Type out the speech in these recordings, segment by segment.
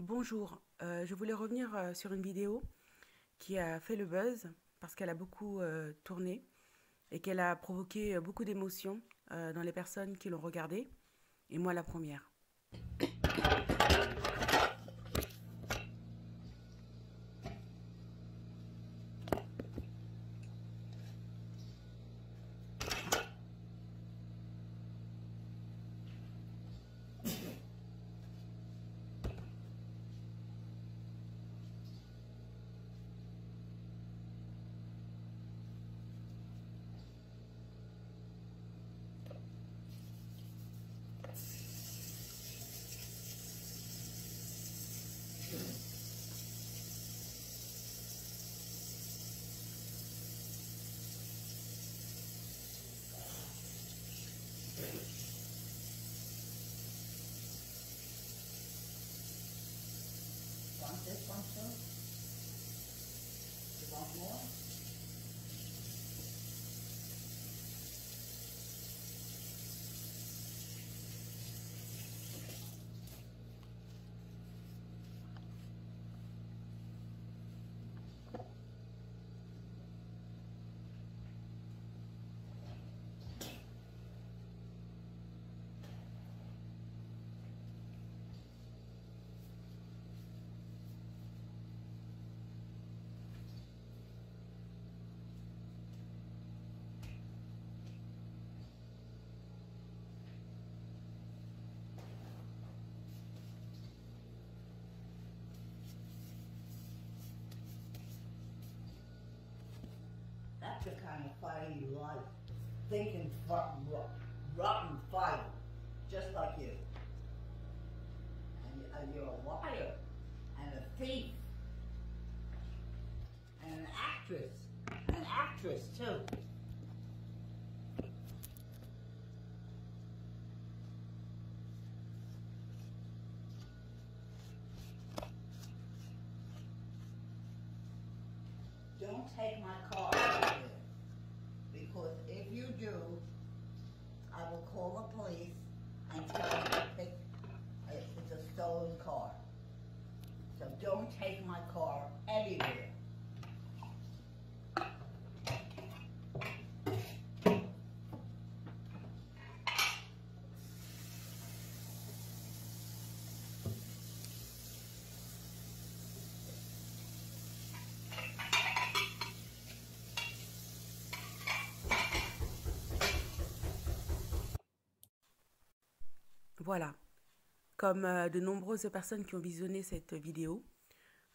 Bonjour, je voulais revenir sur une vidéo qui a fait le buzz parce qu'elle a beaucoup tourné et qu'elle a provoqué beaucoup d'émotions dans les personnes qui l'ont regardée, et moi la première. Want this one too? You want more? That's the kind of fire you like. Thinking rotten fire, just like you. And you're a liar, and a thief, and an actress too. Don't take my car out of here, because if you do, I will call the police and tell them to pick it's a stolen car. So don't take my car anywhere. Voilà, comme de nombreuses personnes qui ont visionné cette vidéo,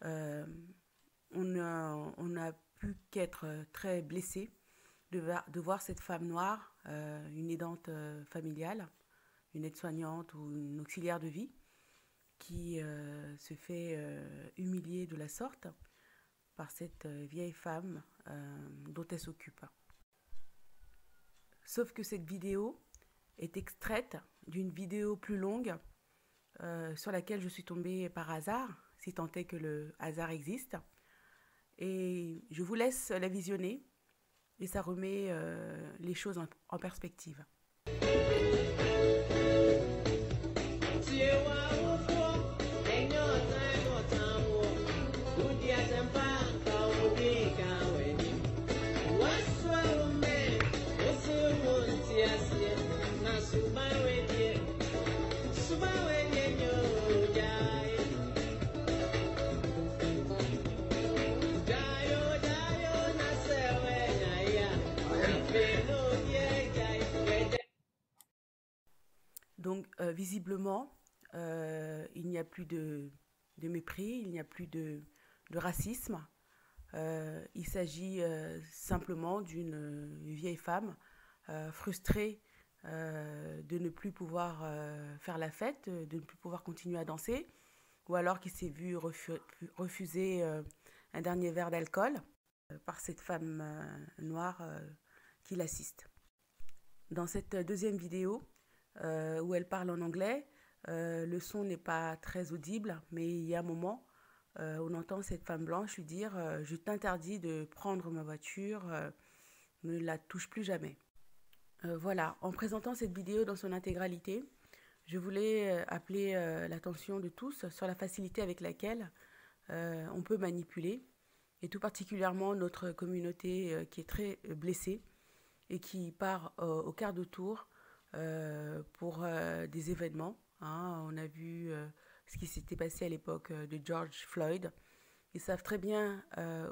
euh, on n'a pu qu'être très blessé de voir cette femme noire, une aidante familiale, une aide-soignante ou une auxiliaire de vie, qui se fait humilier de la sorte par cette vieille femme dont elle s'occupe. Sauf que cette vidéo est extraite d'une vidéo plus longue sur laquelle je suis tombée par hasard, si tant est que le hasard existe. Et je vous laisse la visionner et ça remet les choses en perspective. Donc, visiblement, il n'y a plus de mépris, il n'y a plus de racisme. Il s'agit simplement d'une vieille femme frustrée de ne plus pouvoir faire la fête, de ne plus pouvoir continuer à danser, ou alors qui s'est vue refuser un dernier verre d'alcool par cette femme noire qui l'assiste. Dans cette deuxième vidéo, où elle parle en anglais. Le son n'est pas très audible, mais il y a un moment, on entend cette femme blanche lui dire « Je t'interdis de prendre ma voiture, ne la touche plus jamais ». Voilà, en présentant cette vidéo dans son intégralité, Je voulais appeler l'attention de tous sur la facilité avec laquelle on peut manipuler, et tout particulièrement notre communauté qui est très blessée et qui part au quart de tour pour des événements. Hein. On a vu ce qui s'était passé à l'époque de George Floyd. Ils savent très bien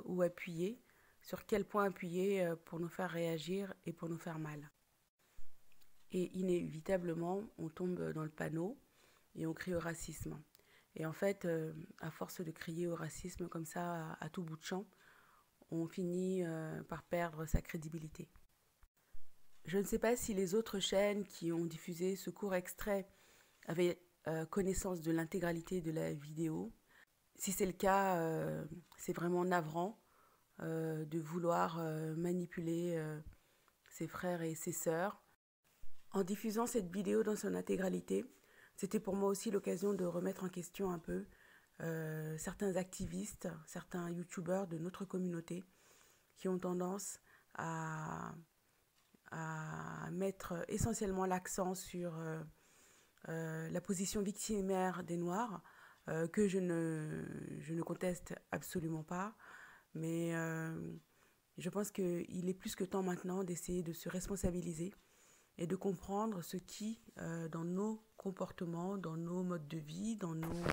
où appuyer, sur quel point appuyer pour nous faire réagir et pour nous faire mal. Et inévitablement, on tombe dans le panneau et on crie au racisme. Et en fait, à force de crier au racisme comme ça à tout bout de champ, on finit par perdre sa crédibilité. Je ne sais pas si les autres chaînes qui ont diffusé ce court extrait avaient connaissance de l'intégralité de la vidéo. Si c'est le cas, c'est vraiment navrant de vouloir manipuler ses frères et ses sœurs. En diffusant cette vidéo dans son intégralité, c'était pour moi aussi l'occasion de remettre en question un peu certains activistes, certains youtubeurs de notre communauté qui ont tendance à mettre essentiellement l'accent sur la position victimaire des Noirs, que je ne conteste absolument pas, mais je pense qu'il est plus que temps maintenant d'essayer de se responsabiliser et de comprendre ce qui, dans nos comportements, dans nos modes de vie, dans nos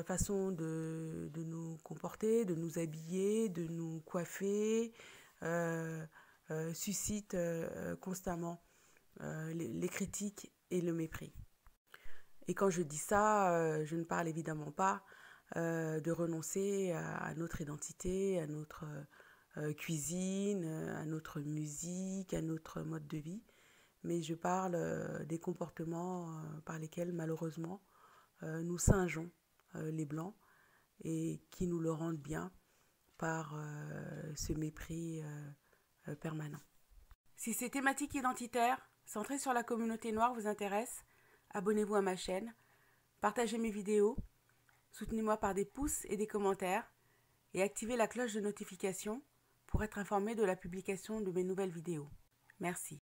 façons de nous comporter, de nous habiller, de nous coiffer, suscite constamment les critiques et le mépris. Et quand je dis ça, je ne parle évidemment pas de renoncer à notre identité, à notre cuisine, à notre musique, à notre mode de vie, mais je parle des comportements par lesquels malheureusement nous singeons les Blancs et qui nous le rendent bien par ce mépris permanent. Si ces thématiques identitaires centrées sur la communauté noire vous intéressent, abonnez-vous à ma chaîne, partagez mes vidéos, soutenez-moi par des pouces et des commentaires et activez la cloche de notification pour être informé de la publication de mes nouvelles vidéos. Merci.